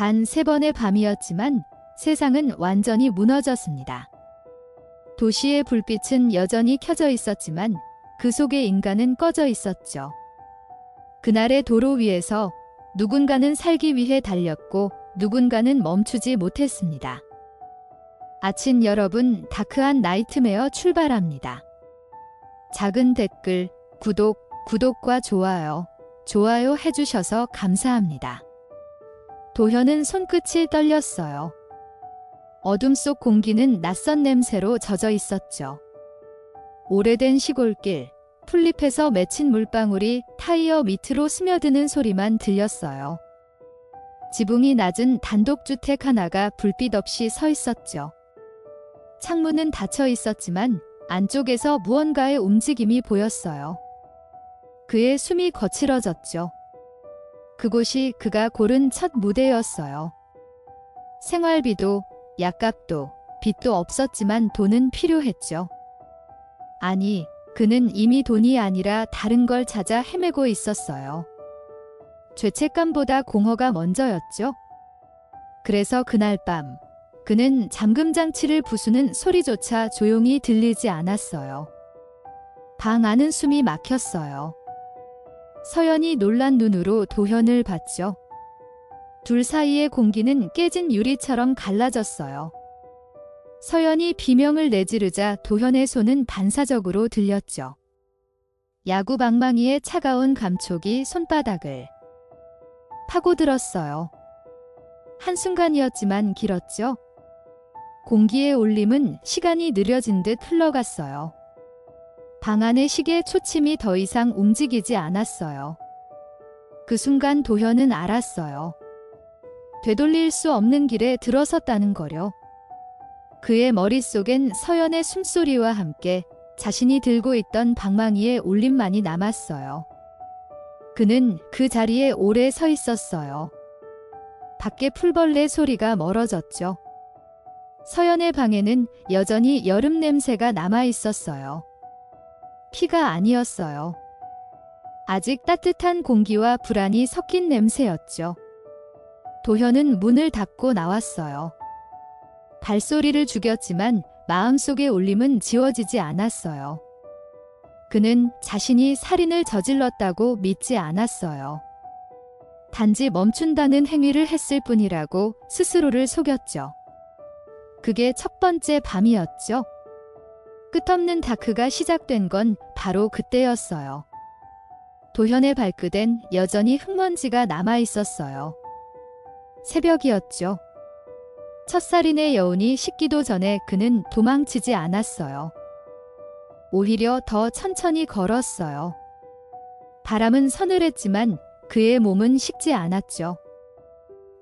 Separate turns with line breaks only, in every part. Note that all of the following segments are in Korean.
단 3번의 밤이었지만 세상은 완전히 무너졌습니다. 도시의 불빛은 여전히 켜져 있었지만 그 속에 인간은 꺼져 있었죠. 그날의 도로 위에서 누군가는 살기 위해 달렸고 누군가는 멈추지 못했습니다. 아침 여러분, 다크한 나이트메어 출발합니다. 작은 댓글, 구독과 좋아요 해주셔서 감사합니다. 도현은 손끝이 떨렸어요. 어둠 속 공기는 낯선 냄새로 젖어 있었죠. 오래된 시골길, 풀잎에서 맺힌 물방울이 타이어 밑으로 스며드는 소리만 들렸어요. 지붕이 낮은 단독주택 하나가 불빛 없이 서 있었죠. 창문은 닫혀 있었지만 안쪽에서 무언가의 움직임이 보였어요. 그의 숨이 거칠어졌죠. 그곳이 그가 고른 첫 무대였어요. 생활비도, 약값도, 빚도 없었지만 돈은 필요했죠. 아니, 그는 이미 돈이 아니라 다른 걸 찾아 헤매고 있었어요. 죄책감보다 공허가 먼저였죠. 그래서 그날 밤, 그는 잠금장치를 부수는 소리조차 조용히 들리지 않았어요. 방 안은 숨이 막혔어요. 서연이 놀란 눈으로 도현을 봤죠. 둘 사이의 공기는 깨진 유리처럼 갈라졌어요. 서연이 비명을 내지르자 도현의 손은 반사적으로 들렸죠. 야구 방망이의 차가운 감촉이 손바닥을 파고들었어요. 한순간이었지만 길었죠. 공기의 울림은 시간이 느려진 듯 흘러갔어요. 방 안의 시계 초침이 더 이상 움직이지 않았어요. 그 순간 도현은 알았어요. 되돌릴 수 없는 길에 들어섰다는 거요. 그의 머릿속엔 서연의 숨소리와 함께 자신이 들고 있던 방망이의 울림만이 남았어요. 그는 그 자리에 오래 서 있었어요. 밖에 풀벌레 소리가 멀어졌죠. 서연의 방에는 여전히 여름 냄새가 남아 있었어요. 피가 아니었어요. 아직 따뜻한 공기와 불안이 섞인 냄새였죠. 도현은 문을 닫고 나왔어요. 발소리를 죽였지만 마음속의 울림은 지워지지 않았어요. 그는 자신이 살인을 저질렀다고 믿지 않았어요. 단지 멈춘다는 행위를 했을 뿐이라고 스스로를 속였죠. 그게 첫 번째 밤이었죠. 끝없는 다크가 시작된 건 바로 그때였어요. 도현의 발끝엔 여전히 흙먼지가 남아 있었어요. 새벽이었죠. 첫 살인의 여운이 식기도 전에 그는 도망치지 않았어요. 오히려 더 천천히 걸었어요. 바람은 서늘했지만 그의 몸은 식지 않았죠.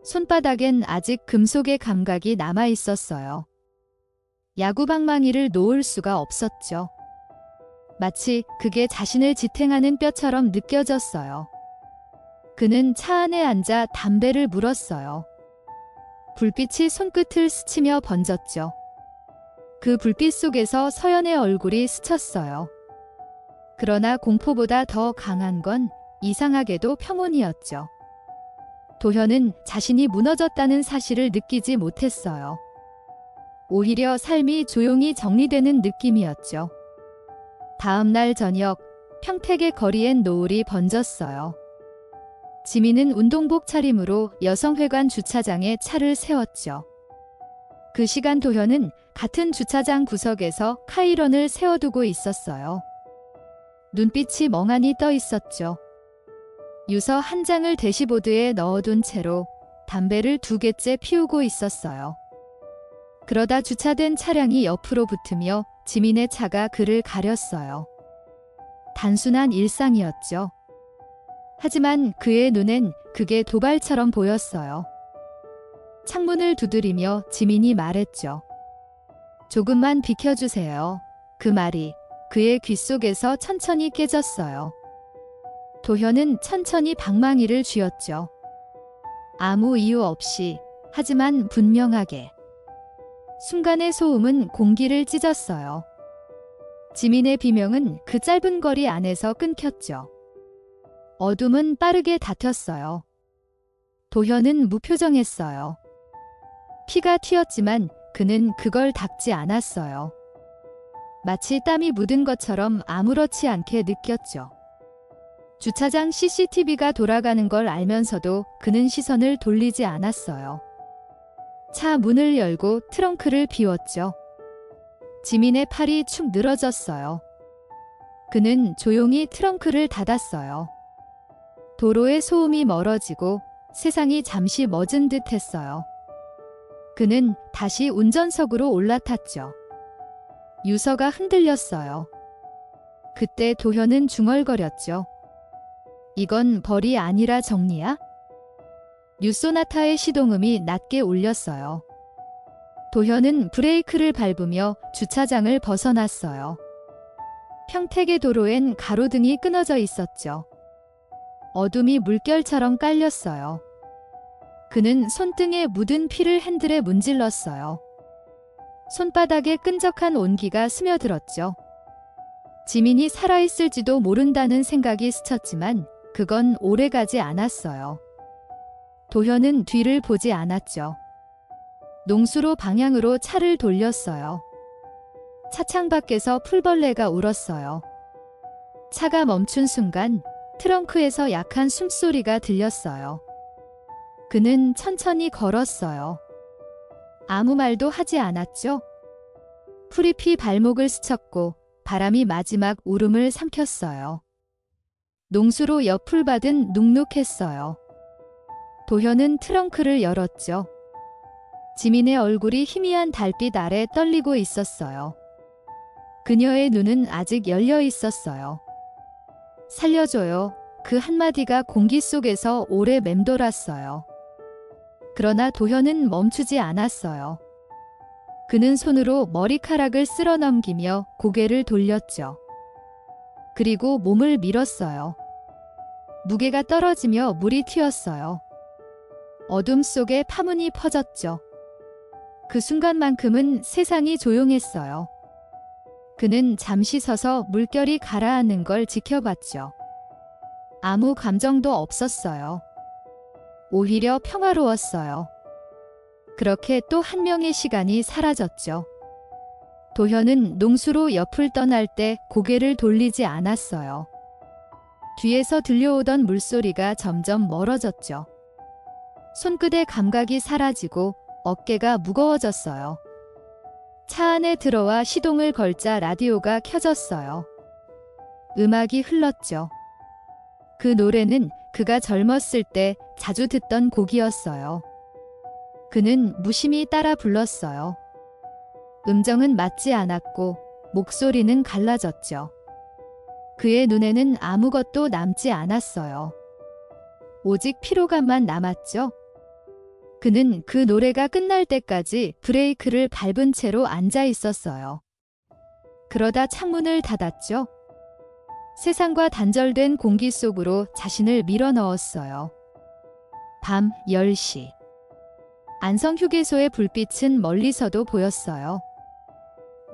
손바닥엔 아직 금속의 감각이 남아 있었어요. 야구 방망이를 놓을 수가 없었죠. 마치 그게 자신을 지탱하는 뼈처럼 느껴졌어요. 그는 차 안에 앉아 담배를 물었어요. 불빛이 손끝을 스치며 번졌죠. 그 불빛 속에서 서연의 얼굴이 스쳤어요. 그러나 공포보다 더 강한 건 이상하게도 평온이었죠. 도현은 자신이 무너졌다는 사실을 느끼지 못했어요. 오히려 삶이 조용히 정리되는 느낌이었죠. 다음 날 저녁, 평택의 거리엔 노을이 번졌어요. 지민은 운동복 차림으로 여성회관 주차장에 차를 세웠죠. 그 시간 도현은 같은 주차장 구석에서 카이런을 세워두고 있었어요. 눈빛이 멍하니 떠 있었죠. 유서 한 장을 대시보드에 넣어둔 채로 담배를 2개째 피우고 있었어요. 그러다 주차된 차량이 옆으로 붙으며 지민의 차가 그를 가렸어요. 단순한 일상이었죠. 하지만 그의 눈엔 그게 도발처럼 보였어요. 창문을 두드리며 지민이 말했죠. 조금만 비켜주세요. 그 말이 그의 귓속에서 천천히 깨졌어요. 도현은 천천히 방망이를 쥐었죠. 아무 이유 없이, 하지만 분명하게. 순간의 소음은 공기를 찢었어요. 지민의 비명은 그 짧은 거리 안에서 끊겼죠. 어둠은 빠르게 닫혔어요. 도현은 무표정했어요. 피가 튀었지만 그는 그걸 닦지 않았어요. 마치 땀이 묻은 것처럼 아무렇지 않게 느꼈죠. 주차장 CCTV가 돌아가는 걸 알면서도 그는 시선을 돌리지 않았어요. 차 문을 열고 트렁크를 비웠죠. 지민의 팔이 축 늘어졌어요. 그는 조용히 트렁크를 닫았어요. 도로의 소음이 멀어지고 세상이 잠시 멎은 듯 했어요. 그는 다시 운전석으로 올라탔죠. 유서가 흔들렸어요. 그때 도현은 중얼거렸죠. 이건 벌이 아니라 정리야? 뉴소나타의 시동음이 낮게 울렸어요. 도현은 브레이크를 밟으며 주차장을 벗어났어요. 평택의 도로엔 가로등이 끊어져 있었죠. 어둠이 물결처럼 깔렸어요. 그는 손등에 묻은 피를 핸들에 문질렀어요. 손바닥에 끈적한 온기가 스며들었죠. 지민이 살아있을지도 모른다는 생각이 스쳤지만 그건 오래가지 않았어요. 도현은 뒤를 보지 않았죠. 농수로 방향으로 차를 돌렸어요. 차창 밖에서 풀벌레가 울었어요. 차가 멈춘 순간 트렁크에서 약한 숨소리가 들렸어요. 그는 천천히 걸었어요. 아무 말도 하지 않았죠. 풀잎이 발목을 스쳤고 바람이 마지막 울음을 삼켰어요. 농수로 옆을 받은 눅눅했어요. 도현은 트렁크를 열었죠. 지민의 얼굴이 희미한 달빛 아래 떨리고 있었어요. 그녀의 눈은 아직 열려 있었어요. 살려줘요. 그 한마디가 공기 속에서 오래 맴돌았어요. 그러나 도현은 멈추지 않았어요. 그는 손으로 머리카락을 쓸어 넘기며 고개를 돌렸죠. 그리고 몸을 밀었어요. 무게가 떨어지며 물이 튀었어요. 어둠 속에 파문이 퍼졌죠. 그 순간만큼은 세상이 조용했어요. 그는 잠시 서서 물결이 가라앉는 걸 지켜봤죠. 아무 감정도 없었어요. 오히려 평화로웠어요. 그렇게 또 한 명의 시간이 사라졌죠. 도현은 농수로 옆을 떠날 때 고개를 돌리지 않았어요. 뒤에서 들려오던 물소리가 점점 멀어졌죠. 손끝의 감각이 사라지고 어깨가 무거워졌어요. 차 안에 들어와 시동을 걸자 라디오가 켜졌어요. 음악이 흘렀죠. 그 노래는 그가 젊었을 때 자주 듣던 곡이었어요. 그는 무심히 따라 불렀어요. 음정은 맞지 않았고 목소리는 갈라졌죠. 그의 눈에는 아무것도 남지 않았어요. 오직 피로감만 남았죠. 그는 그 노래가 끝날 때까지 브레이크를 밟은 채로 앉아 있었어요. 그러다 창문을 닫았죠. 세상과 단절된 공기 속으로 자신을 밀어넣었어요. 밤 10시. 안성휴게소의 불빛은 멀리서도 보였어요.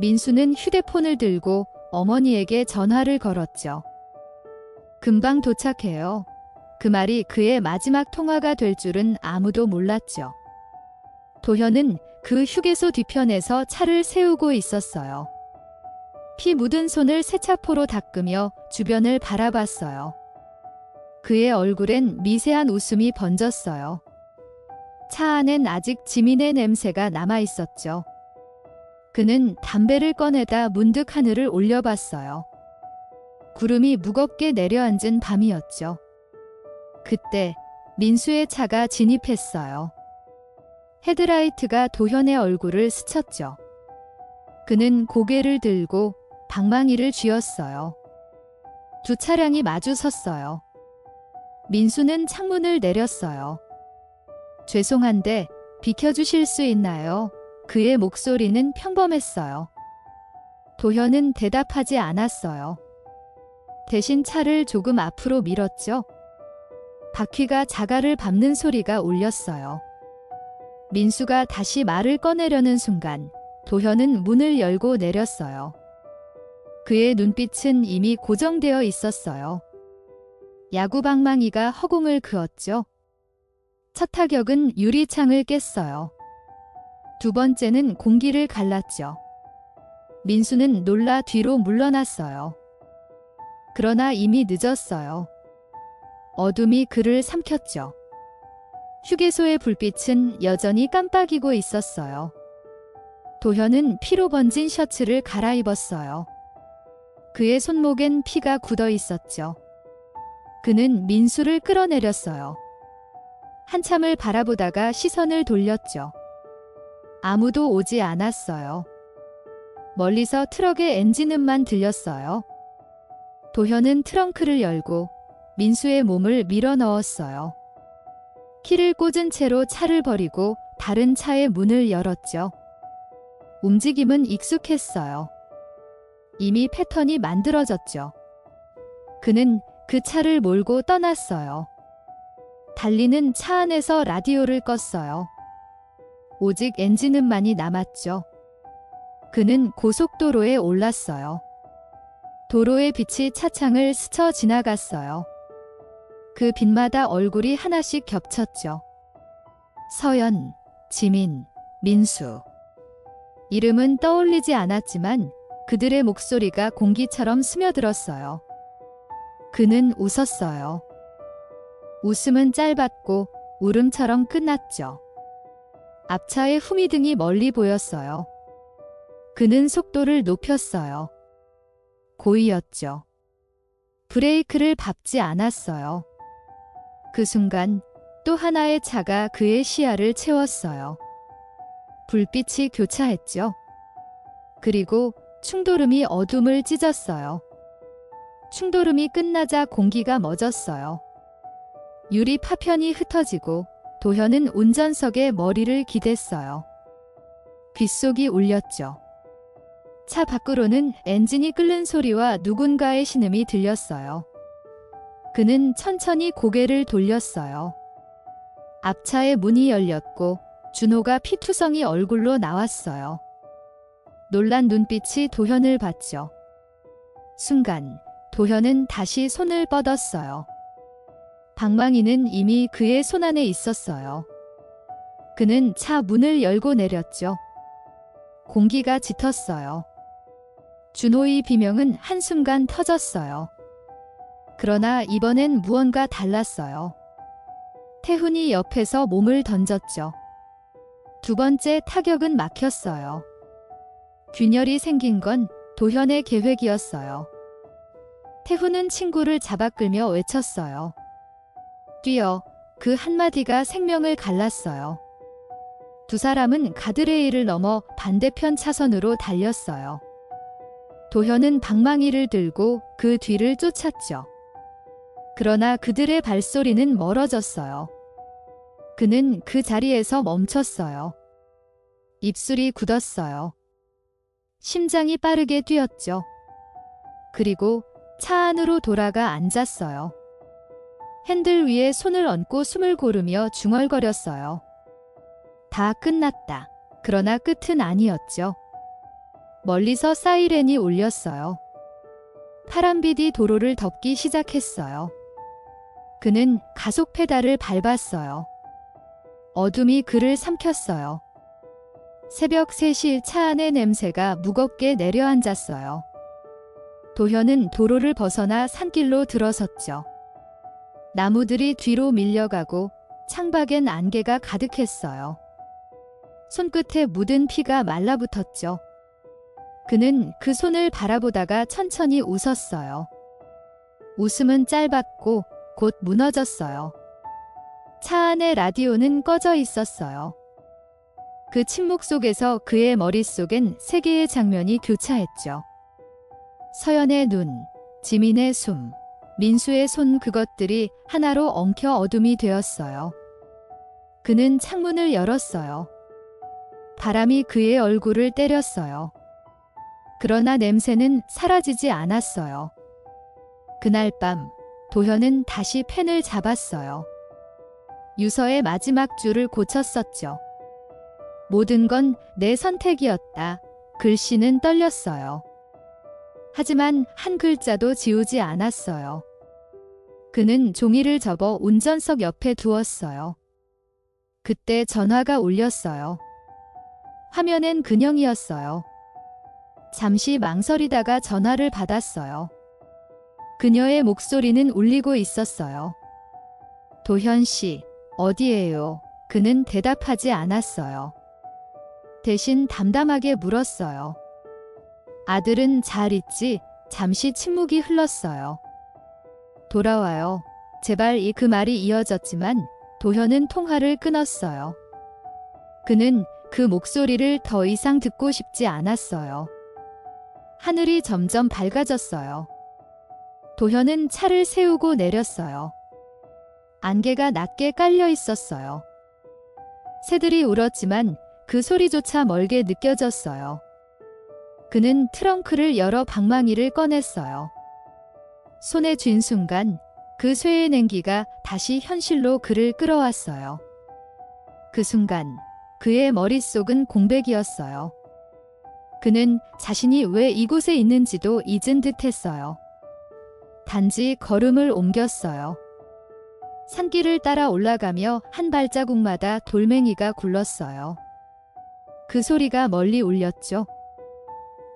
민수는 휴대폰을 들고 어머니에게 전화를 걸었죠. 금방 도착해요. 그 말이 그의 마지막 통화가 될 줄은 아무도 몰랐죠. 도현은 그 휴게소 뒤편에서 차를 세우고 있었어요. 피 묻은 손을 세차포로 닦으며 주변을 바라봤어요. 그의 얼굴엔 미세한 웃음이 번졌어요. 차 안엔 아직 지민의 냄새가 남아 있었죠. 그는 담배를 꺼내다 문득 하늘을 올려봤어요. 구름이 무겁게 내려앉은 밤이었죠. 그때 민수의 차가 진입했어요. 헤드라이트가 도현의 얼굴을 스쳤죠. 그는 고개를 들고 방망이를 쥐었어요. 두 차량이 마주 섰어요. 민수는 창문을 내렸어요. 죄송한데 비켜주실 수 있나요? 그의 목소리는 평범했어요. 도현은 대답하지 않았어요. 대신 차를 조금 앞으로 밀었죠. 바퀴가 자갈을 밟는 소리가 울렸어요. 민수가 다시 말을 꺼내려는 순간 도현은 문을 열고 내렸어요. 그의 눈빛은 이미 고정되어 있었어요. 야구 방망이가 허공을 그었죠. 첫 타격은 유리창을 깼어요. 두 번째는 공기를 갈랐죠. 민수는 놀라 뒤로 물러났어요. 그러나 이미 늦었어요. 어둠이 그를 삼켰죠. 휴게소의 불빛은 여전히 깜빡이고 있었어요. 도현은 피로 번진 셔츠를 갈아입었어요. 그의 손목엔 피가 굳어 있었죠. 그는 민수를 끌어내렸어요. 한참을 바라보다가 시선을 돌렸죠. 아무도 오지 않았어요. 멀리서 트럭의 엔진음만 들렸어요. 도현은 트렁크를 열고 민수의 몸을 밀어 넣었어요. 키를 꽂은 채로 차를 버리고 다른 차의 문을 열었죠. 움직임은 익숙했어요. 이미 패턴이 만들어졌죠. 그는 그 차를 몰고 떠났어요. 달리는 차 안에서 라디오를 껐어요. 오직 엔진음만이 남았죠. 그는 고속도로에 올랐어요. 도로의 빛이 차창을 스쳐 지나갔어요. 그 빛마다 얼굴이 하나씩 겹쳤죠. 서연, 지민, 민수. 이름은 떠올리지 않았지만 그들의 목소리가 공기처럼 스며들었어요. 그는 웃었어요. 웃음은 짧았고 울음처럼 끝났죠. 앞차의 후미등이 멀리 보였어요. 그는 속도를 높였어요. 고의였죠. 브레이크를 밟지 않았어요. 그 순간 또 하나의 차가 그의 시야를 채웠어요. 불빛이 교차했죠. 그리고 충돌음이 어둠을 찢었어요. 충돌음이 끝나자 공기가 멎었어요. 유리 파편이 흩어지고 도현은 운전석에 머리를 기댔어요. 빗속이 울렸죠. 차 밖으로는 엔진이 끓는 소리와 누군가의 신음이 들렸어요. 그는 천천히 고개를 돌렸어요. 앞차의 문이 열렸고 준호가 피투성이 얼굴로 나왔어요. 놀란 눈빛이 도현을 봤죠. 순간 도현은 다시 손을 뻗었어요. 방망이는 이미 그의 손안에 있었어요. 그는 차 문을 열고 내렸죠. 공기가 짙었어요. 준호의 비명은 한순간 터졌어요. 그러나 이번엔 무언가 달랐어요. 태훈이 옆에서 몸을 던졌죠. 두 번째 타격은 막혔어요. 균열이 생긴 건 도현의 계획이었어요. 태훈은 친구를 잡아 끌며 외쳤어요. 뛰어. 그 한마디가 생명을 갈랐어요. 두 사람은 가드레일을 넘어 반대편 차선으로 달렸어요. 도현은 방망이를 들고 그 뒤를 쫓았죠. 그러나 그들의 발소리는 멀어졌어요. 그는 그 자리에서 멈췄어요. 입술이 굳었어요. 심장이 빠르게 뛰었죠. 그리고 차 안으로 돌아가 앉았어요. 핸들 위에 손을 얹고 숨을 고르며 중얼거렸어요. 다 끝났다. 그러나 끝은 아니었죠. 멀리서 사이렌이 울렸어요. 파란빛이 도로를 덮기 시작했어요. 그는 가속 페달을 밟았어요. 어둠이 그를 삼켰어요. 새벽 3시 차 안의 냄새가 무겁게 내려앉았어요. 도현은 도로를 벗어나 산길로 들어섰죠. 나무들이 뒤로 밀려가고 창밖엔 안개가 가득했어요. 손끝에 묻은 피가 말라붙었죠. 그는 그 손을 바라보다가 천천히 웃었어요. 웃음은 짧았고 곧 무너졌어요. 차 안의 라디오는 꺼져 있었어요. 그 침묵 속에서 그의 머릿속엔 세 개의 장면이 교차했죠. 서연의 눈, 지민의 숨, 민수의 손, 그것들이 하나로 엉켜 어둠이 되었어요. 그는 창문을 열었어요. 바람이 그의 얼굴을 때렸어요. 그러나 냄새는 사라지지 않았어요. 그날 밤 도현은 다시 펜을 잡았어요. 유서의 마지막 줄을 고쳤었죠. 모든 건 내 선택이었다. 글씨는 떨렸어요. 하지만 한 글자도 지우지 않았어요. 그는 종이를 접어 운전석 옆에 두었어요. 그때 전화가 울렸어요. 화면엔 근영이었어요. 잠시 망설이다가 전화를 받았어요. 그녀의 목소리는 울리고 있었어요. 도현 씨, 어디에요? 그는 대답하지 않았어요. 대신 담담하게 물었어요. 아들은 잘 있지? 잠시 침묵이 흘렀어요. 돌아와요. 제발 그 말이 이어졌지만 도현은 통화를 끊었어요. 그는 그 목소리를 더 이상 듣고 싶지 않았어요. 하늘이 점점 밝아졌어요. 도현은 차를 세우고 내렸어요. 안개가 낮게 깔려 있었어요. 새들이 울었지만 그 소리조차 멀게 느껴졌어요. 그는 트렁크를 열어 방망이를 꺼냈어요. 손에 쥔 순간 그 쇠의 냉기가 다시 현실로 그를 끌어왔어요. 그 순간 그의 머릿속은 공백이었어요. 그는 자신이 왜 이곳에 있는지도 잊은 듯했어요. 단지 걸음을 옮겼어요. 산길을 따라 올라가며 한 발자국마다 돌멩이가 굴렀어요. 그 소리가 멀리 울렸죠.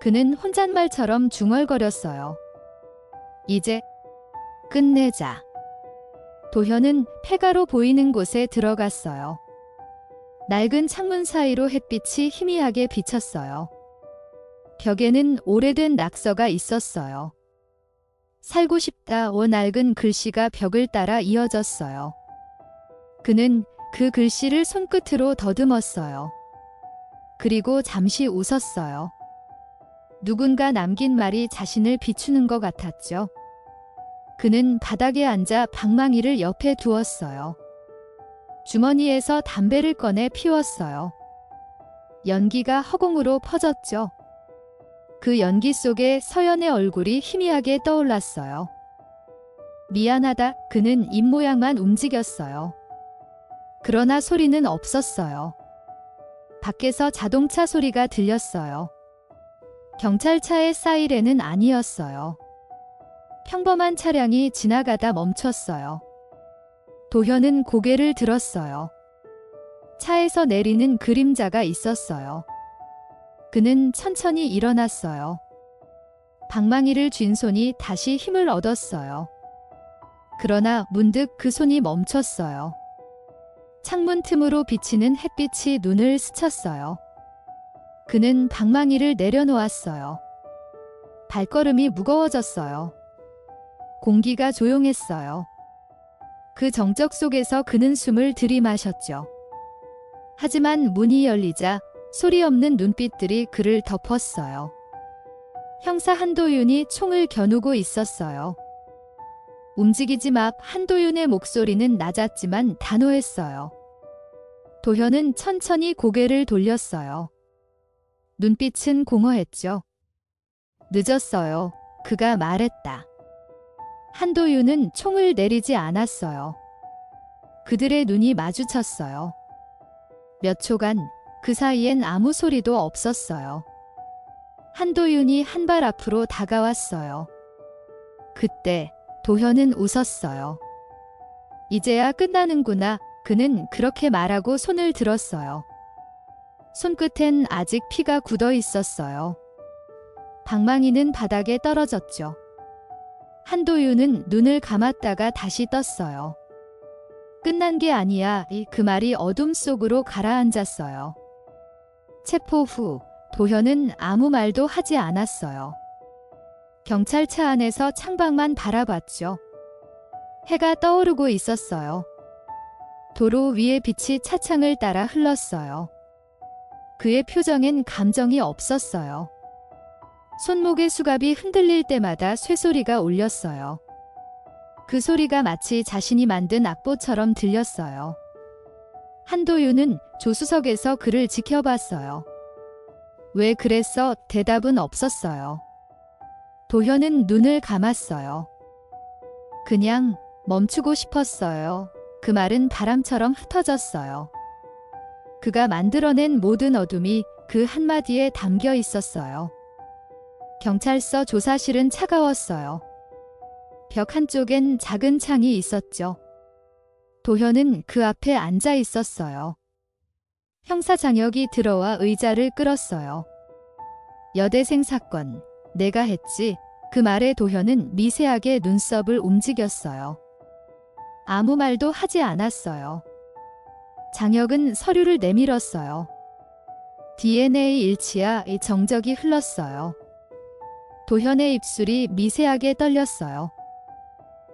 그는 혼잣말처럼 중얼거렸어요. 이제 끝내자. 도현은 폐가로 보이는 곳에 들어갔어요. 낡은 창문 사이로 햇빛이 희미하게 비쳤어요. 벽에는 오래된 낙서가 있었어요. 살고 싶다 낡은 글씨가 벽을 따라 이어졌어요. 그는 그 글씨를 손끝으로 더듬었어요. 그리고 잠시 웃었어요. 누군가 남긴 말이 자신을 비추는 것 같았죠. 그는 바닥에 앉아 방망이를 옆에 두었어요. 주머니에서 담배를 꺼내 피웠어요. 연기가 허공으로 퍼졌죠. 그 연기 속에 서연의 얼굴이 희미하게 떠올랐어요. 미안하다. 그는 입모양만 움직였어요. 그러나 소리는 없었어요. 밖에서 자동차 소리가 들렸어요. 경찰차의 사이렌은 아니었어요. 평범한 차량이 지나가다 멈췄어요. 도현은 고개를 들었어요. 차에서 내리는 그림자가 있었어요. 그는 천천히 일어났어요. 방망이를 쥔 손이 다시 힘을 얻었어요. 그러나 문득 그 손이 멈췄어요. 창문 틈으로 비치는 햇빛이 눈을 스쳤어요. 그는 방망이를 내려놓았어요. 발걸음이 무거워졌어요. 공기가 조용했어요. 그 정적 속에서 그는 숨을 들이마셨죠. 하지만 문이 열리자 소리 없는 눈빛들이 그를 덮었어요. 형사 한도윤이 총을 겨누고 있었어요. 움직이지 마. 한도윤의 목소리는 낮았지만 단호했어요. 도현은 천천히 고개를 돌렸어요. 눈빛은 공허했죠. 늦었어요. 그가 말했다. 한도윤은 총을 내리지 않았어요. 그들의 눈이 마주쳤어요. 몇 초간 그 사이엔 아무 소리도 없었어요. 한도윤이 한 발 앞으로 다가왔어요. 그때 도현은 웃었어요. 이제야 끝나는구나. 그는 그렇게 말하고 손을 들었어요. 손끝엔 아직 피가 굳어 있었어요. 방망이는 바닥에 떨어졌죠. 한도윤은 눈을 감았다가 다시 떴어요. 끝난 게 아니야. 그 말이 어둠 속으로 가라앉았어요. 체포 후 도현은 아무 말도 하지 않았어요. 경찰차 안에서 창밖만 바라봤죠. 해가 떠오르고 있었어요. 도로 위의 빛이 차창을 따라 흘렀어요. 그의 표정엔 감정이 없었어요. 손목의 수갑이 흔들릴 때마다 쇠소리가 울렸어요. 그 소리가 마치 자신이 만든 악보처럼 들렸어요. 한도윤은 조수석에서 그를 지켜봤어요. 왜 그랬어? 대답은 없었어요. 도현은 눈을 감았어요. 그냥 멈추고 싶었어요. 그 말은 바람처럼 흩어졌어요. 그가 만들어낸 모든 어둠이 그 한마디에 담겨 있었어요. 경찰서 조사실은 차가웠어요. 벽 한쪽엔 작은 창이 있었죠. 도현은 그 앞에 앉아 있었어요. 형사 장혁이 들어와 의자를 끌었어요. 여대생 사건, 내가 했지. 그 말에 도현은 미세하게 눈썹을 움직였어요. 아무 말도 하지 않았어요. 장혁은 서류를 내밀었어요. DNA 일치야 정적이 흘렀어요. 도현의 입술이 미세하게 떨렸어요.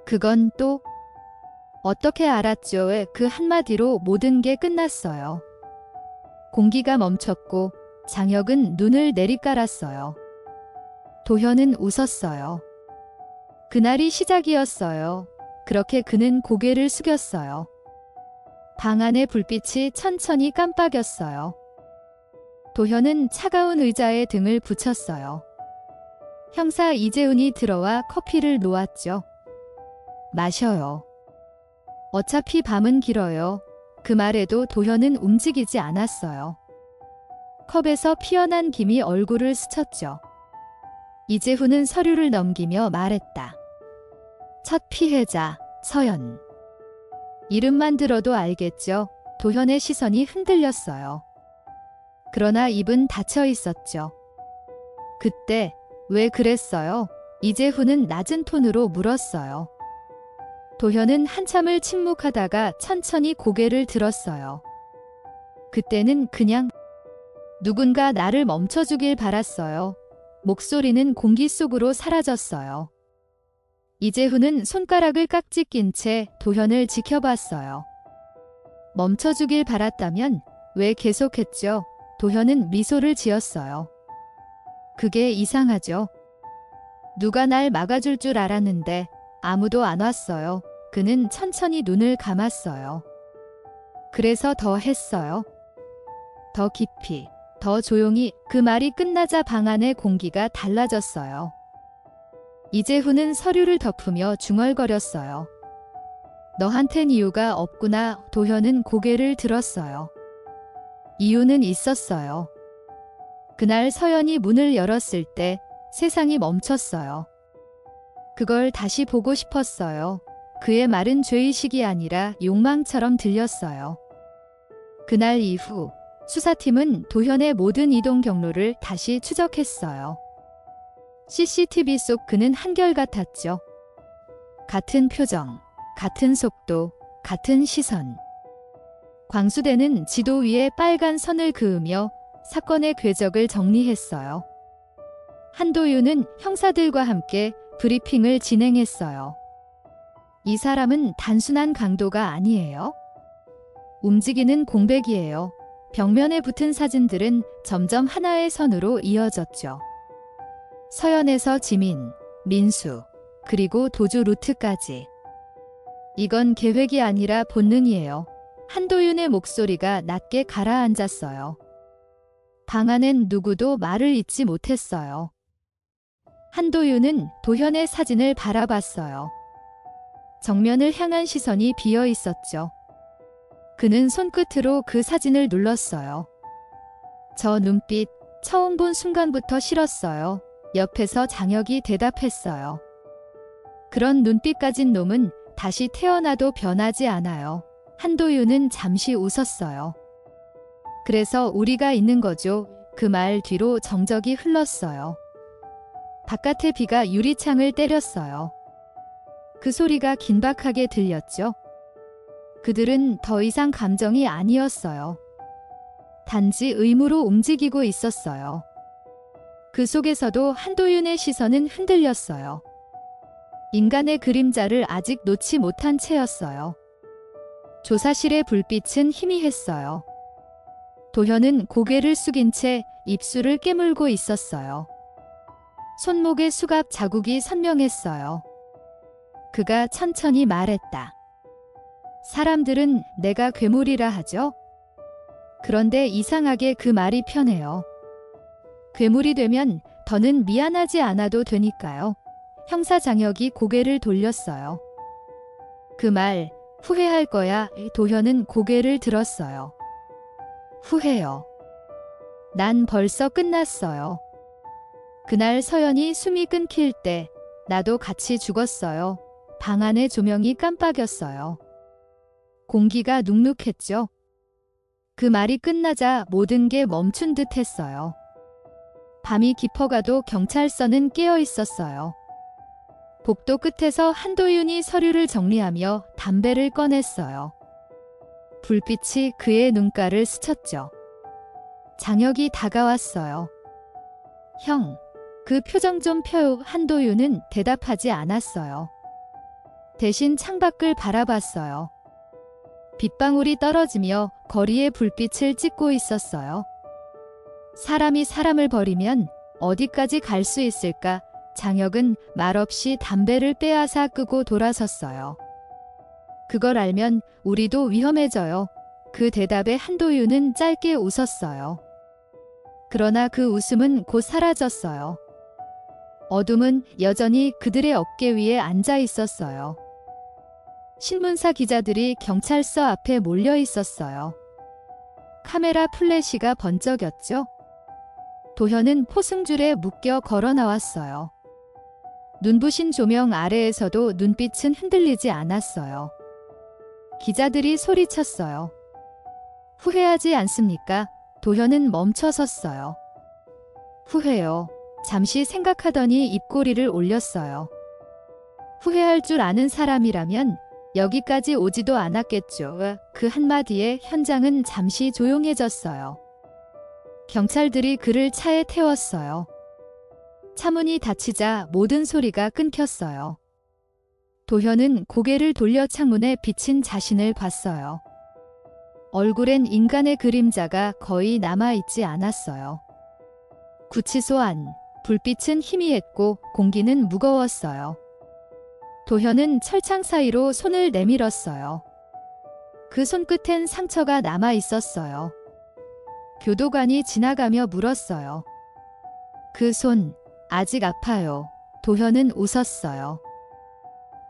그건 또 어떻게 알았죠? 그 한마디로 모든 게 끝났어요. 공기가 멈췄고 장혁은 눈을 내리깔았어요. 도현은 웃었어요. 그날이 시작이었어요. 그렇게 그는 고개를 숙였어요. 방 안의 불빛이 천천히 깜빡였어요. 도현은 차가운 의자에 등을 붙였어요. 형사 이재훈이 들어와 커피를 놓았죠. 마셔요. 어차피 밤은 길어요. 그 말에도 도현은 움직이지 않았어요. 컵에서 피어난 김이 얼굴을 스쳤죠. 이재훈은 서류를 넘기며 말했다. 첫 피해자, 서연. 이름만 들어도 알겠죠. 도현의 시선이 흔들렸어요. 그러나 입은 닫혀 있었죠. 그때 왜 그랬어요? 이재훈은 낮은 톤으로 물었어요. 도현은 한참을 침묵하다가 천천히 고개를 들었어요. 그때는 그냥 누군가 나를 멈춰주길 바랐어요. 목소리는 공기 속으로 사라졌어요. 이재훈은 손가락을 깍지 낀 채 도현을 지켜봤어요. 멈춰주길 바랐다면 왜 계속했죠? 도현은 미소를 지었어요. 그게 이상하죠. 누가 날 막아줄 줄 알았는데 아무도 안 왔어요. 그는 천천히 눈을 감았어요. 그래서 더 했어요. 더 깊이, 더 조용히. 그 말이 끝나자 방 안의 공기가 달라졌어요. 이재훈은 서류를 덮으며 중얼거렸어요. 너한텐 이유가 없구나. 도현은 고개를 들었어요. 이유는 있었어요. 그날 서연이 문을 열었을 때 세상이 멈췄어요. 그걸 다시 보고 싶었어요. 그의 말은 죄의식이 아니라 욕망처럼 들렸어요. 그날 이후 수사팀은 도현의 모든 이동 경로를 다시 추적했어요. CCTV 속 그는 한결같았죠. 같은 표정, 같은 속도, 같은 시선. 광수대는 지도 위에 빨간 선을 그으며 사건의 궤적을 정리했어요. 한도윤은 형사들과 함께 브리핑을 진행했어요. 이 사람은 단순한 강도가 아니에요. 움직이는 공백이에요. 벽면에 붙은 사진들은 점점 하나의 선으로 이어졌죠. 서연에서 지민, 민수, 그리고 도주 루트까지. 이건 계획이 아니라 본능이에요. 한도윤의 목소리가 낮게 가라앉았어요. 방 안엔 누구도 말을 잇지 못했어요. 한도윤은 도현의 사진을 바라봤어요. 정면을 향한 시선이 비어 있었죠. 그는 손끝으로 그 사진을 눌렀어요. 저 눈빛, 처음 본 순간부터 싫었어요. 옆에서 장혁이 대답했어요. 그런 눈빛 가진 놈은 다시 태어나도 변하지 않아요. 한도윤은 잠시 웃었어요. 그래서 우리가 있는 거죠. 그 말 뒤로 정적이 흘렀어요. 바깥의 비가 유리창을 때렸어요. 그 소리가 긴박하게 들렸죠. 그들은 더 이상 감정이 아니었어요. 단지 의무로 움직이고 있었어요. 그 속에서도 한도윤의 시선은 흔들렸어요. 인간의 그림자를 아직 놓지 못한 채였어요. 조사실의 불빛은 희미했어요. 도현은 고개를 숙인 채 입술을 깨물고 있었어요. 손목의 수갑 자국이 선명했어요. 그가 천천히 말했다. 사람들은 내가 괴물이라 하죠. 그런데 이상하게 그 말이 편해요. 괴물이 되면 더는 미안하지 않아도 되니까요. 형사 장혁이 고개를 돌렸어요. 그 말 후회할 거야. 도현은 고개를 들었어요. 후회요. 난 벌써 끝났어요. 그날 서연이 숨이 끊길 때 나도 같이 죽었어요. 방 안의 조명이 깜빡였어요. 공기가 눅눅했죠. 그 말이 끝나자 모든 게 멈춘 듯 했어요. 밤이 깊어가도 경찰서는 깨어 있었어요. 복도 끝에서 한도윤이 서류를 정리하며 담배를 꺼냈어요. 불빛이 그의 눈가를 스쳤죠. 장혁이 다가왔어요. 형, 그 표정 좀 펴요. 한도윤은 대답하지 않았어요. 대신 창밖을 바라봤어요. 빗방울이 떨어지며 거리의 불빛을 찍고 있었어요. 사람이 사람을 버리면 어디까지 갈 수 있을까? 장혁은 말없이 담배를 빼앗아 끄고 돌아섰어요. 그걸 알면 우리도 위험해져요. 그 대답에 한도윤은 짧게 웃었어요. 그러나 그 웃음은 곧 사라졌어요. 어둠은 여전히 그들의 어깨 위에 앉아 있었어요. 신문사 기자들이 경찰서 앞에 몰려 있었어요. 카메라 플래시가 번쩍였죠. 도현은 포승줄에 묶여 걸어 나왔어요. 눈부신 조명 아래에서도 눈빛은 흔들리지 않았어요. 기자들이 소리쳤어요. 후회하지 않습니까? 도현은 멈춰 섰어요. 후회요. 잠시 생각하더니 입꼬리를 올렸어요. 후회할 줄 아는 사람이라면 여기까지 오지도 않았겠죠. 그 한마디에 현장은 잠시 조용해졌어요. 경찰들이 그를 차에 태웠어요. 차문이 닫히자 모든 소리가 끊겼어요. 도현은 고개를 돌려 창문에 비친 자신을 봤어요. 얼굴엔 인간의 그림자가 거의 남아있지 않았어요. 구치소 안, 불빛은 희미했고 공기는 무거웠어요. 도현은 철창 사이로 손을 내밀었어요. 그 손끝엔 상처가 남아 있었어요. 교도관이 지나가며 물었어요. 그 손, 아직 아파요. 도현은 웃었어요.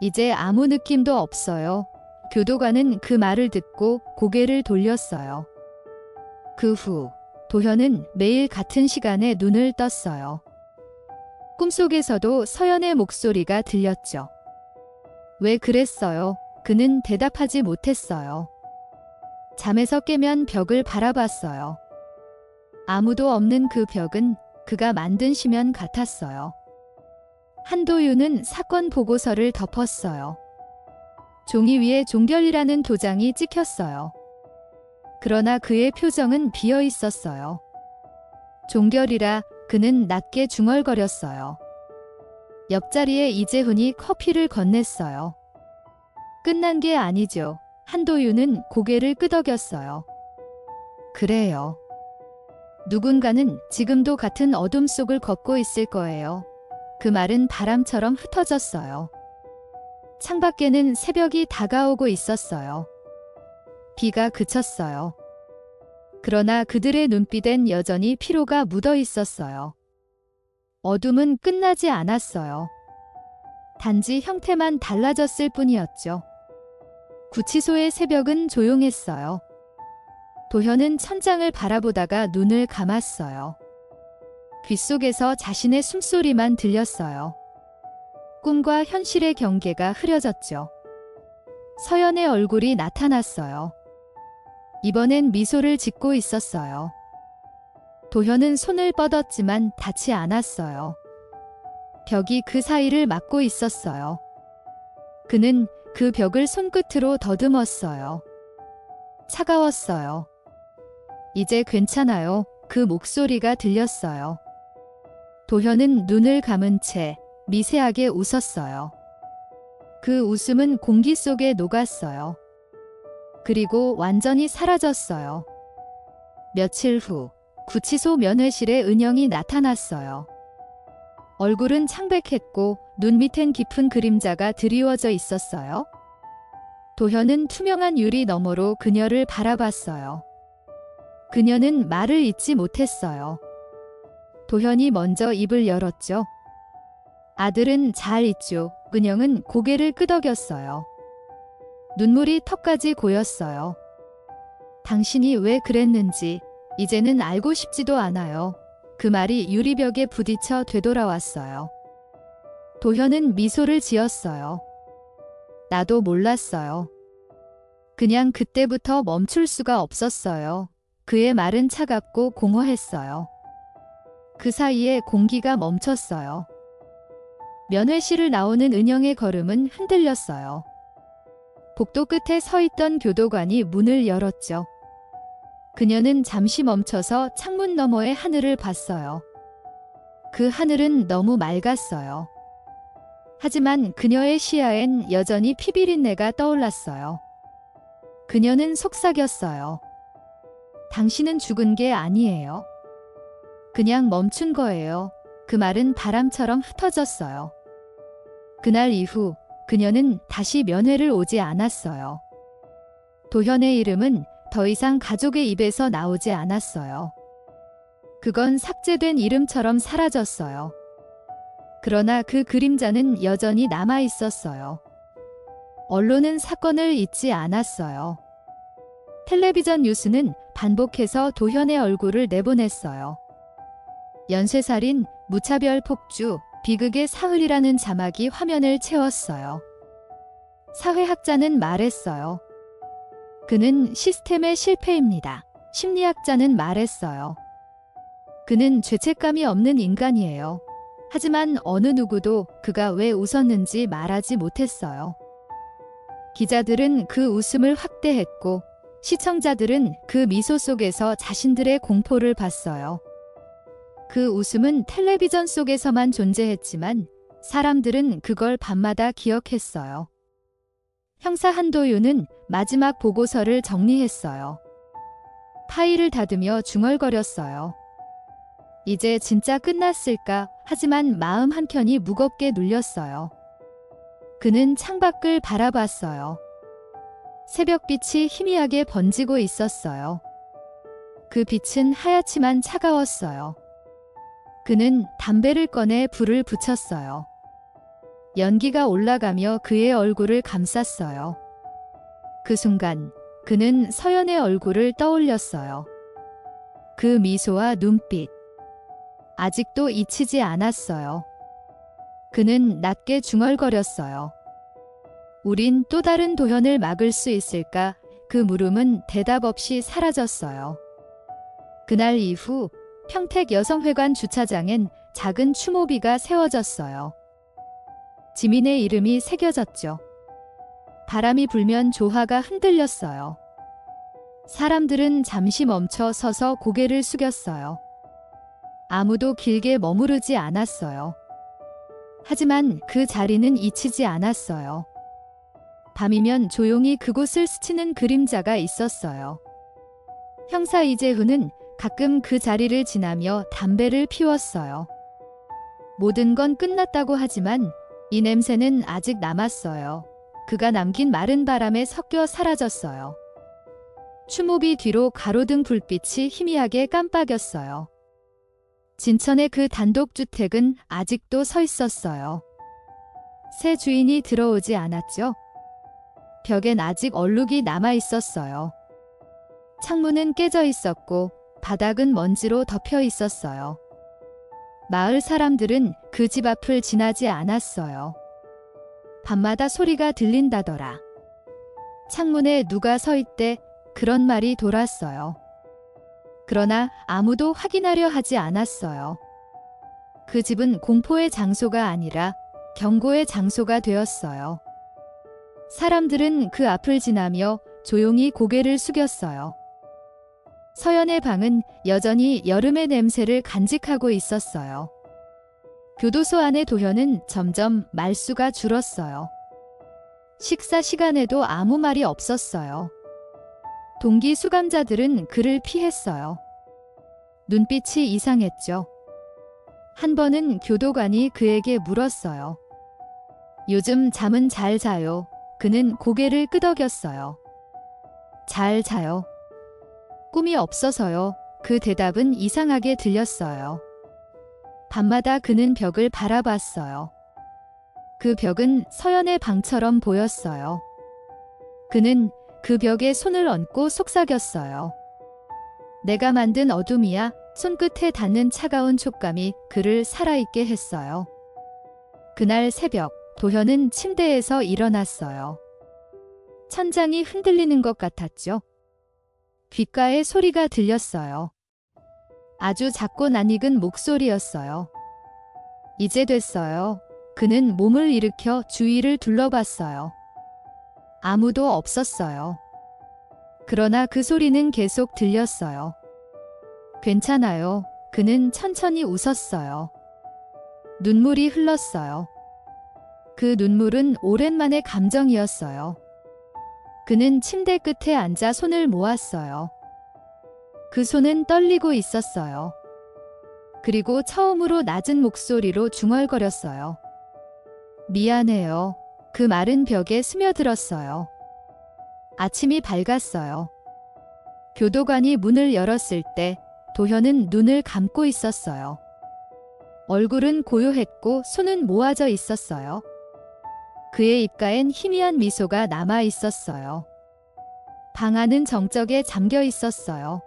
이제 아무 느낌도 없어요. 교도관은 그 말을 듣고 고개를 돌렸어요. 그 후 도현은 매일 같은 시간에 눈을 떴어요. 꿈속에서도 서연의 목소리가 들렸죠. 왜 그랬어요? 그는 대답하지 못했어요. 잠에서 깨면 벽을 바라봤어요. 아무도 없는 그 벽은 그가 만든 시면 같았어요. 한도윤은 사건 보고서를 덮었어요. 종이 위에 종결이라는 도장이 찍혔어요. 그러나 그의 표정은 비어 있었어요. 종결이라 그는 낮게 중얼거렸어요. 옆자리에 이재훈이 커피를 건넸어요. 끝난 게 아니죠. 한도윤은 고개를 끄덕였어요. 그래요. 누군가는 지금도 같은 어둠 속을 걷고 있을 거예요. 그 말은 바람처럼 흩어졌어요. 창밖에는 새벽이 다가오고 있었어요. 비가 그쳤어요. 그러나 그들의 눈빛엔 여전히 피로가 묻어 있었어요. 어둠은 끝나지 않았어요. 단지 형태만 달라졌을 뿐이었죠. 구치소의 새벽은 조용했어요. 도현은 천장을 바라보다가 눈을 감았어요. 귓속에서 자신의 숨소리만 들렸어요. 꿈과 현실의 경계가 흐려졌죠. 서연의 얼굴이 나타났어요. 이번엔 미소를 짓고 있었어요. 도현은 손을 뻗었지만 닿지 않았어요. 벽이 그 사이를 막고 있었어요. 그는 그 벽을 손끝으로 더듬었어요. 차가웠어요. 이제 괜찮아요. 그 목소리가 들렸어요. 도현은 눈을 감은 채 미세하게 웃었어요. 그 웃음은 공기 속에 녹았어요. 그리고 완전히 사라졌어요. 며칠 후 구치소 면회실에 은영이 나타났어요. 얼굴은 창백했고 눈 밑엔 깊은 그림자가 드리워져 있었어요. 도현은 투명한 유리 너머로 그녀를 바라봤어요. 그녀는 말을 잇지 못했어요. 도현이 먼저 입을 열었죠. 아들은 잘 있죠. 은영은 고개를 끄덕였어요. 눈물이 턱까지 고였어요. 당신이 왜 그랬는지 이제는 알고 싶지도 않아요. 그 말이 유리벽에 부딪혀 되돌아왔어요. 도현은 미소를 지었어요. 나도 몰랐어요. 그냥 그때부터 멈출 수가 없었어요. 그의 말은 차갑고 공허했어요. 그 사이에 공기가 멈췄어요. 면회실을 나오는 은영의 걸음은 흔들렸어요. 복도 끝에 서 있던 교도관이 문을 열었죠. 그녀는 잠시 멈춰서 창문 너머의 하늘을 봤어요. 그 하늘은 너무 맑았어요. 하지만 그녀의 시야엔 여전히 피비린내가 떠올랐어요. 그녀는 속삭였어요. 당신은 죽은 게 아니에요. 그냥 멈춘 거예요. 그 말은 바람처럼 흩어졌어요. 그날 이후 그녀는 다시 면회를 오지 않았어요. 도현의 이름은 더 이상 가족의 입에서 나오지 않았어요. 그건 삭제된 이름처럼 사라졌어요. 그러나 그 그림자는 여전히 남아 있었어요. 언론은 사건을 잊지 않았어요. 텔레비전 뉴스는 반복해서 도현의 얼굴을 내보냈어요. 연쇄살인, 무차별 폭주, 비극의 사흘이라는 자막이 화면을 채웠어요. 사회학자는 말했어요. 그는 시스템의 실패입니다. 심리학자는 말했어요. 그는 죄책감이 없는 인간이에요. 하지만 어느 누구도 그가 왜 웃었는지 말하지 못했어요. 기자들은 그 웃음을 확대했고 시청자들은 그 미소 속에서 자신들의 공포를 봤어요. 그 웃음은 텔레비전 속에서만 존재했지만 사람들은 그걸 밤마다 기억했어요. 형사 한도윤은 마지막 보고서를 정리했어요. 파일을 닫으며 중얼거렸어요. 이제 진짜 끝났을까? 하지만 마음 한켠이 무겁게 눌렸어요. 그는 창밖을 바라봤어요. 새벽빛이 희미하게 번지고 있었어요. 그 빛은 하얗지만 차가웠어요. 그는 담배를 꺼내 불을 붙였어요. 연기가 올라가며 그의 얼굴을 감쌌어요. 그 순간 그는 서연의 얼굴을 떠올렸어요. 그 미소와 눈빛. 아직도 잊히지 않았어요. 그는 낮게 중얼거렸어요. 우린 또 다른 도현을 막을 수 있을까? 그 물음은 대답 없이 사라졌어요. 그날 이후 평택 여성회관 주차장엔 작은 추모비가 세워졌어요. 지민의 이름이 새겨졌죠. 바람이 불면 조화가 흔들렸어요. 사람들은 잠시 멈춰 서서 고개를 숙였어요. 아무도 길게 머무르지 않았어요. 하지만 그 자리는 잊히지 않았어요. 밤이면 조용히 그곳을 스치는 그림자가 있었어요. 형사 이재훈은 가끔 그 자리를 지나며 담배를 피웠어요. 모든 건 끝났다고 하지만 이 냄새는 아직 남았어요. 그가 남긴 마른 바람에 섞여 사라졌어요. 추모비 뒤로 가로등 불빛이 희미하게 깜빡였어요. 진천의 그 단독주택은 아직도 서 있었어요. 새 주인이 들어오지 않았죠? 벽엔 아직 얼룩이 남아 있었어요. 창문은 깨져 있었고 바닥은 먼지로 덮여 있었어요. 마을 사람들은 그 집 앞을 지나지 않았어요. 밤마다 소리가 들린다더라. 창문에 누가 서 있대? 그런 말이 돌았어요. 그러나 아무도 확인하려 하지 않았어요. 그 집은 공포의 장소가 아니라 경고의 장소가 되었어요. 사람들은 그 앞을 지나며 조용히 고개를 숙였어요. 서연의 방은 여전히 여름의 냄새를 간직하고 있었어요. 교도소 안의 도현은 점점 말수가 줄었어요. 식사 시간에도 아무 말이 없었어요. 동기 수감자들은 그를 피했어요. 눈빛이 이상했죠. 한 번은 교도관이 그에게 물었어요. 요즘 잠은 잘 자요. 그는 고개를 끄덕였어요. 잘 자요. 꿈이 없어서요. 그 대답은 이상하게 들렸어요. 밤마다 그는 벽을 바라봤어요. 그 벽은 서연의 방처럼 보였어요. 그는 그 벽에 손을 얹고 속삭였어요. 내가 만든 어둠이야. 손끝에 닿는 차가운 촉감이 그를 살아있게 했어요. 그날 새벽, 도현은 침대에서 일어났어요. 천장이 흔들리는 것 같았죠. 귓가에 소리가 들렸어요. 아주 작고 낯익은 목소리였어요. 이제 됐어요. 그는 몸을 일으켜 주위를 둘러봤어요. 아무도 없었어요. 그러나 그 소리는 계속 들렸어요. 괜찮아요. 그는 천천히 웃었어요. 눈물이 흘렀어요. 그 눈물은 오랜만의 감정이었어요. 그는 침대 끝에 앉아 손을 모았어요. 그 손은 떨리고 있었어요. 그리고 처음으로 낮은 목소리로 중얼거렸어요. 미안해요. 그 말은 벽에 스며들었어요. 아침이 밝았어요. 교도관이 문을 열었을 때 도현은 눈을 감고 있었어요. 얼굴은 고요했고 손은 모아져 있었어요. 그의 입가엔 희미한 미소가 남아 있었어요. 방 안은 정적에 잠겨 있었어요.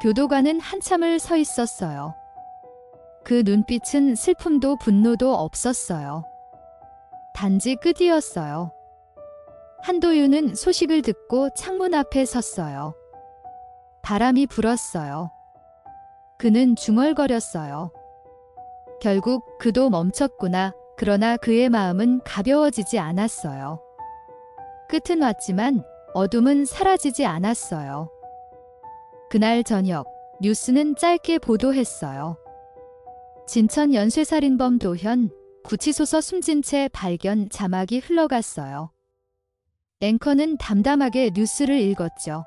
교도관은 한참을 서 있었어요. 그 눈빛은 슬픔도 분노도 없었어요. 단지 끝이었어요. 한도윤은 소식을 듣고 창문 앞에 섰어요. 바람이 불었어요. 그는 중얼거렸어요. 결국 그도 멈췄구나. 그러나 그의 마음은 가벼워지지 않았어요. 끝은 왔지만 어둠은 사라지지 않았어요. 그날 저녁 뉴스는 짧게 보도했어요. 진천 연쇄살인범 도현, 구치소서 숨진 채 발견 자막이 흘러갔어요. 앵커는 담담하게 뉴스를 읽었죠.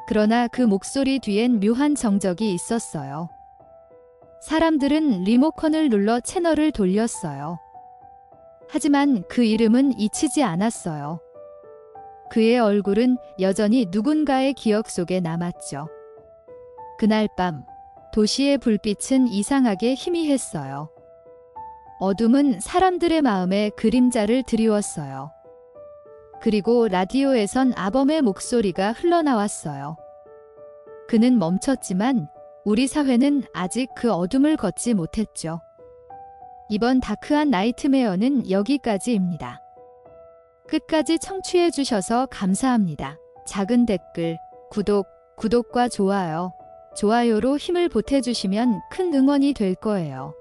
그러나 그 목소리 뒤엔 묘한 정적이 있었어요. 사람들은 리모컨을 눌러 채널을 돌렸어요. 하지만 그 이름은 잊히지 않았어요. 그의 얼굴은 여전히 누군가의 기억 속에 남았죠. 그날 밤 도시의 불빛은 이상하게 희미했어요. 어둠은 사람들의 마음에 그림자를 드리웠어요. 그리고 라디오에선 아범의 목소리가 흘러나왔어요. 그는 멈췄지만 우리 사회는 아직 그 어둠을 걷지 못했죠. 이번 다크한 나이트메어는 여기까지입니다. 끝까지 청취해 주셔서 감사합니다. 작은 댓글, 구독과 좋아요로 힘을 보태주시면 큰 응원이 될 거예요.